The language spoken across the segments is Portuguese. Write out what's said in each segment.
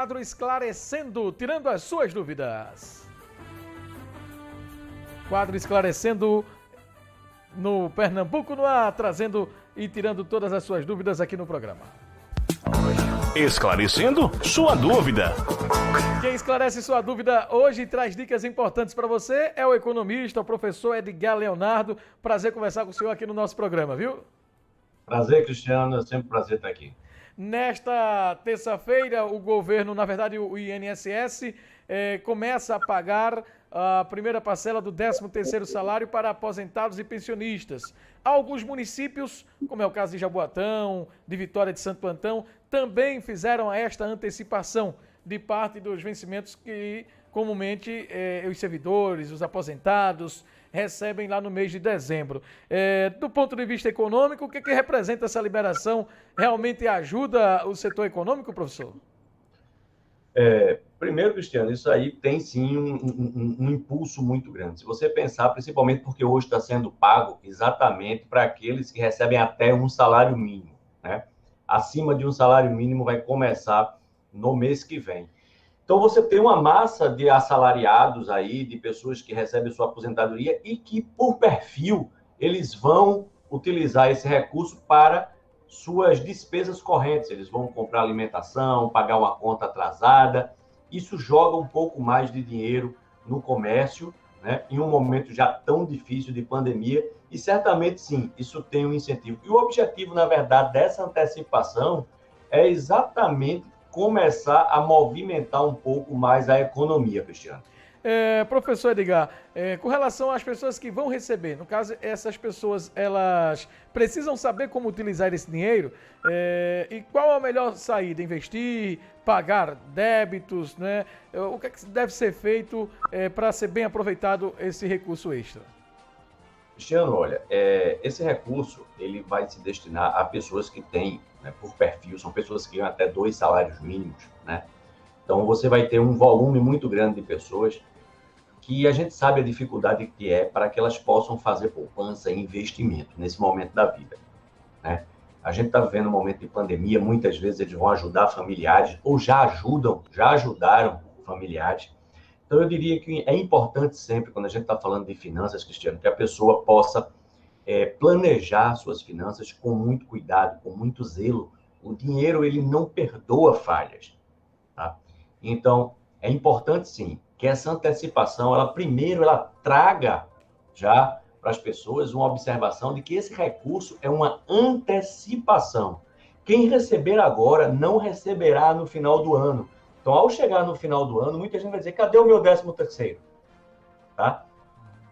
Quadro Esclarecendo, tirando as suas dúvidas. Quadro Esclarecendo no Pernambuco no ar, trazendo e tirando todas as suas dúvidas aqui no programa. Esclarecendo sua dúvida. Quem esclarece sua dúvida hoje e traz dicas importantes para você é o economista, o professor Edgar Leonardo. Prazer conversar com o senhor aqui no nosso programa, viu? Prazer, Cristiano. É sempre um prazer estar aqui. Nesta terça-feira, o governo, na verdade o INSS, começa a pagar a primeira parcela do 13º salário para aposentados e pensionistas. Alguns municípios, como é o caso de Jaboatão, de Vitória de Santo Antão, também fizeram esta antecipação de parte dos vencimentos que comumente os servidores, os aposentados, recebem lá no mês de dezembro. Do ponto de vista econômico, o que representa essa liberação? Realmente ajuda o setor econômico, professor? Primeiro, Cristiano, isso aí tem sim um impulso muito grande. Se você pensar, principalmente porque hoje está sendo pago exatamente para aqueles que recebem até um salário mínimo, né? Acima de um salário mínimo vai começar no mês que vem. Então, você tem uma massa de assalariados aí, de pessoas que recebem sua aposentadoria e que, por perfil, eles vão utilizar esse recurso para suas despesas correntes. Eles vão comprar alimentação, pagar uma conta atrasada. Isso joga um pouco mais de dinheiro no comércio, né, em um momento já tão difícil de pandemia. E, certamente, sim, isso tem um incentivo. E o objetivo, na verdade, dessa antecipação é exatamente começar a movimentar um pouco mais a economia, Cristiano. Professor Edgar, com relação às pessoas que vão receber, no caso, essas pessoas, elas precisam saber como utilizar esse dinheiro e qual a melhor saída? Investir, pagar débitos, né? O que é que deve ser feito para ser bem aproveitado esse recurso extra? Cristiano, olha, esse recurso ele vai se destinar a pessoas que têm, né, por perfil, são pessoas que ganham até 2 salários mínimos, né? Então, você vai ter um volume muito grande de pessoas que a gente sabe a dificuldade que é para que elas possam fazer poupança e investimento nesse momento da vida, né? A gente está vivendo um momento de pandemia, muitas vezes eles vão ajudar familiares ou já ajudaram familiares. Então, eu diria que é importante sempre, quando a gente está falando de finanças, Cristiano, que a pessoa possa planejar suas finanças com muito cuidado, com muito zelo. O dinheiro, ele não perdoa falhas, tá? Então, é importante, sim, que essa antecipação, ela traga já para as pessoas uma observação de que esse recurso é uma antecipação. Quem receber agora não receberá no final do ano. Então, ao chegar no final do ano, muita gente vai dizer, cadê o meu 13º? Tá?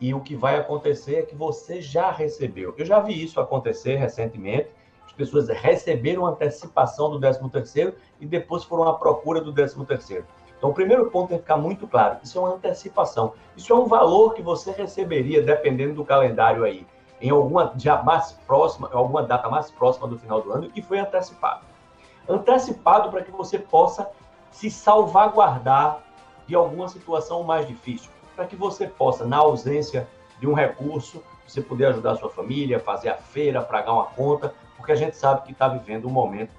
E o que vai acontecer é que você já recebeu. Eu já vi isso acontecer recentemente. As pessoas receberam antecipação do 13º e depois foram à procura do 13º. Então, o primeiro ponto tem que ficar muito claro. Isso é uma antecipação. Isso é um valor que você receberia, dependendo do calendário aí, em alguma data mais próxima do final do ano, e foi antecipado. Antecipado para que você possa se salvaguardar de alguma situação mais difícil, para que você possa, na ausência de um recurso, você poder ajudar a sua família, fazer a feira, pagar uma conta, porque a gente sabe que está vivendo um momento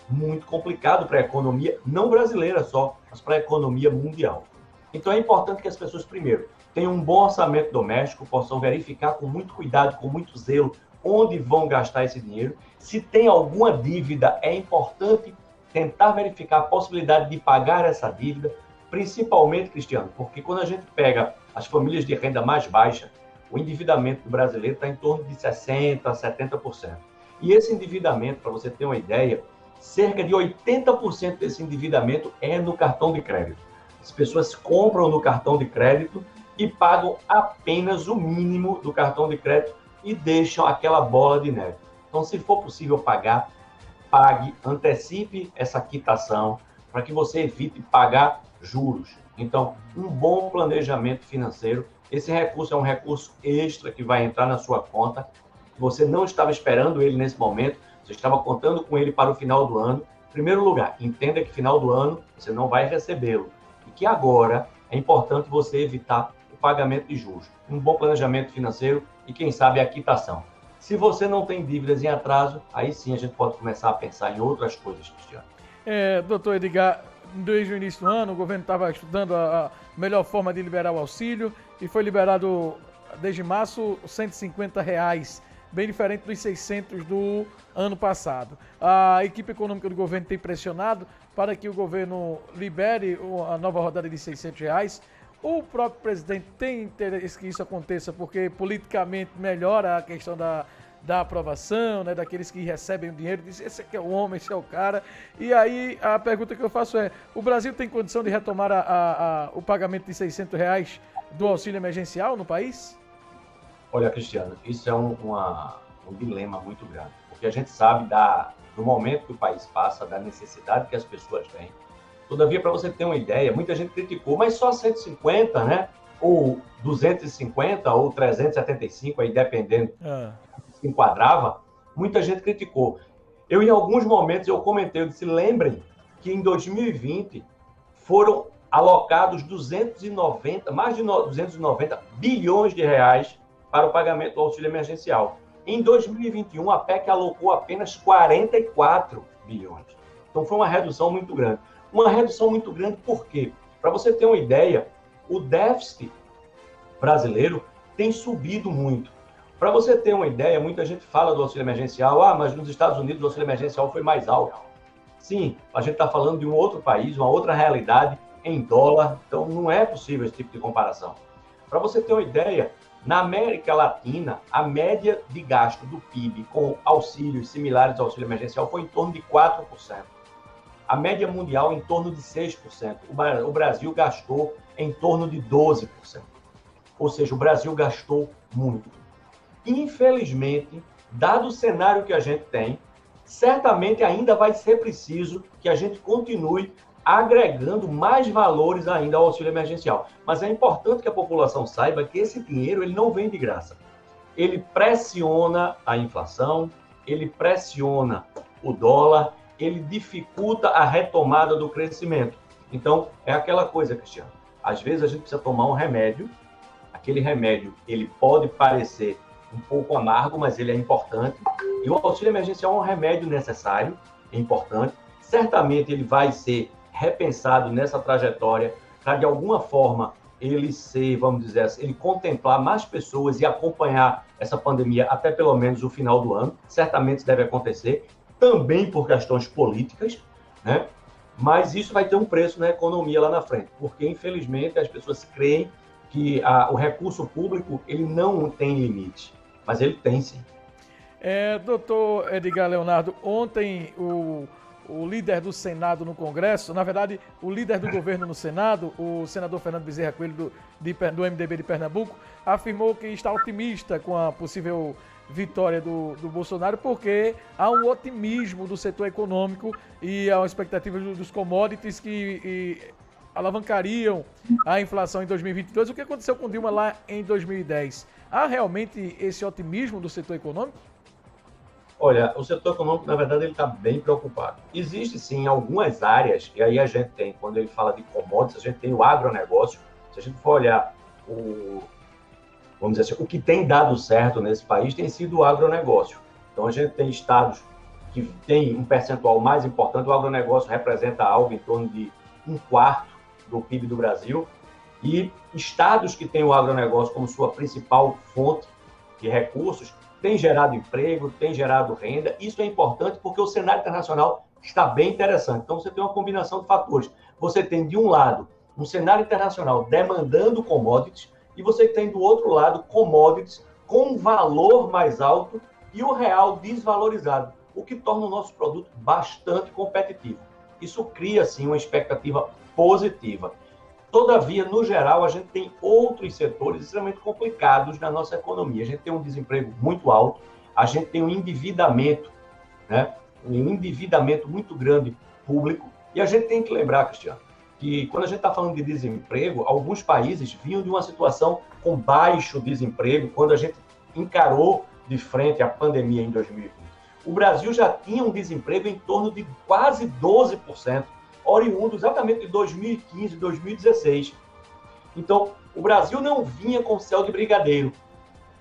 muito complicado para a economia, não brasileira só, mas para a economia mundial. Então é importante que as pessoas, primeiro, tenham um bom orçamento doméstico, possam verificar com muito cuidado, com muito zelo, onde vão gastar esse dinheiro. Se tem alguma dívida, é importante tentar verificar a possibilidade de pagar essa dívida, principalmente, Cristiano, porque quando a gente pega as famílias de renda mais baixa, o endividamento do brasileiro está em torno de 60% a 70%. E esse endividamento, para você ter uma ideia, cerca de 80% desse endividamento é no cartão de crédito. As pessoas compram no cartão de crédito e pagam apenas o mínimo do cartão de crédito e deixam aquela bola de neve. Então, se for possível pagar, pague, antecipe essa quitação para que você evite pagar juros. Então, um bom planejamento financeiro. Esse recurso é um recurso extra que vai entrar na sua conta. Você não estava esperando ele nesse momento, você estava contando com ele para o final do ano. Em primeiro lugar, entenda que final do ano você não vai recebê-lo. E que agora é importante você evitar o pagamento de juros. Um bom planejamento financeiro e, quem sabe, a quitação. Se você não tem dívidas em atraso, aí sim a gente pode começar a pensar em outras coisas, Cristiano. Doutor Edgar, desde o início do ano, o governo estava estudando a melhor forma de liberar o auxílio e foi liberado desde março R$ 150, bem diferente dos 600 do ano passado. A equipe econômica do governo tem pressionado para que o governo libere a nova rodada de R$ 600. O próprio presidente tem interesse que isso aconteça porque politicamente melhora a questão da aprovação, né, daqueles que recebem o dinheiro, diz, esse aqui é o homem, esse é o cara. E aí a pergunta que eu faço é, o Brasil tem condição de retomar o pagamento de R$ 600 do auxílio emergencial no país? Olha, Cristiano, isso é um dilema muito grande, porque a gente sabe do momento que o país passa, da necessidade que as pessoas têm. Todavia, para você ter uma ideia, muita gente criticou, mas só 150, né? Ou 250, ou 375, aí dependendo se enquadrava, muita gente criticou. Em alguns momentos, eu comentei, eu disse, lembrem que em 2020 foram alocados mais de 290 bilhões de reais para o pagamento do auxílio emergencial. Em 2021, a PEC alocou apenas 44 bilhões. Então, foi uma redução muito grande. Uma redução muito grande por quê? Para você ter uma ideia, o déficit brasileiro tem subido muito. Para você ter uma ideia, muita gente fala do auxílio emergencial, mas nos Estados Unidos o auxílio emergencial foi mais alto. Sim, a gente está falando de um outro país, uma outra realidade em dólar, então não é possível esse tipo de comparação. Para você ter uma ideia, na América Latina, a média de gasto do PIB com auxílios similares ao auxílio emergencial foi em torno de 4%. A média mundial em torno de 6%. O Brasil gastou em torno de 12%. Ou seja, o Brasil gastou muito. Infelizmente, dado o cenário que a gente tem, certamente ainda vai ser preciso que a gente continue agregando mais valores ainda ao auxílio emergencial. Mas é importante que a população saiba que esse dinheiro ele não vem de graça. Ele pressiona a inflação, ele pressiona o dólar, ele dificulta a retomada do crescimento. Então, é aquela coisa, Cristiano. Às vezes a gente precisa tomar um remédio. Aquele remédio, ele pode parecer um pouco amargo, mas ele é importante. E o auxílio emergencial é um remédio necessário, é importante. Certamente ele vai ser repensado nessa trajetória para, de alguma forma, ele ser, vamos dizer assim, ele contemplar mais pessoas e acompanhar essa pandemia até pelo menos o final do ano. Certamente isso deve acontecer, também por questões políticas, né? Mas isso vai ter um preço na economia lá na frente, porque, infelizmente, as pessoas creem que o recurso público ele não tem limite, mas ele tem sim. Doutor Edgar Leonardo, ontem o líder do Senado no Congresso, na verdade, o líder do governo no Senado, o senador Fernando Bezerra Coelho, do MDB de Pernambuco, afirmou que está otimista com a possível vitória do Bolsonaro, porque há um otimismo do setor econômico e há uma expectativa dos commodities que alavancariam a inflação em 2022. O que aconteceu com Dilma lá em 2010? Há realmente esse otimismo do setor econômico? Olha, o setor econômico, na verdade, ele está bem preocupado. Existe, sim, algumas áreas, e aí a gente tem, quando ele fala de commodities, a gente tem o agronegócio. Se a gente for olhar vamos dizer assim, o que tem dado certo nesse país tem sido o agronegócio. Então, a gente tem estados que têm um percentual mais importante, o agronegócio representa algo em torno de 1/4 do PIB do Brasil, e estados que têm o agronegócio como sua principal fonte de recursos têm gerado emprego, têm gerado renda. Isso é importante porque o cenário internacional está bem interessante. Então, você tem uma combinação de fatores. Você tem, de um lado, um cenário internacional demandando commodities, e você tem, do outro lado, commodities com um valor mais alto e o real desvalorizado, o que torna o nosso produto bastante competitivo. Isso cria, sim, uma expectativa positiva. Todavia, no geral, a gente tem outros setores extremamente complicados na nossa economia. A gente tem um desemprego muito alto, a gente tem um endividamento, né? Um endividamento muito grande público, e a gente tem que lembrar, Cristiano, que quando a gente está falando de desemprego, alguns países vinham de uma situação com baixo desemprego, quando a gente encarou de frente a pandemia em 2020. O Brasil já tinha um desemprego em torno de quase 12%, oriundo exatamente de 2015, 2016. Então, o Brasil não vinha com céu de brigadeiro.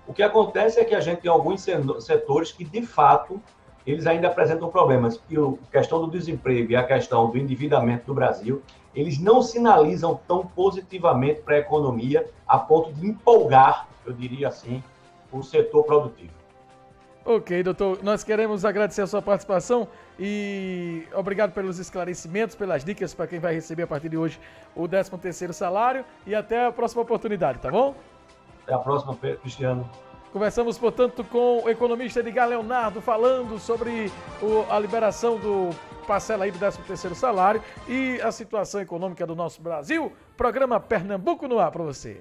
O que acontece é que a gente tem alguns setores que, de fato, eles ainda apresentam problemas. E a questão do desemprego e a questão do endividamento do Brasil, eles não sinalizam tão positivamente para a economia a ponto de empolgar, eu diria assim, o setor produtivo. Ok, doutor, nós queremos agradecer a sua participação e obrigado pelos esclarecimentos, pelas dicas para quem vai receber a partir de hoje o 13º salário e até a próxima oportunidade, tá bom? Até a próxima, Cristiano. Conversamos, portanto, com o economista Edgar Leonardo falando sobre a liberação do parcela aí do 13º salário e a situação econômica do nosso Brasil. Programa Pernambuco no ar para você.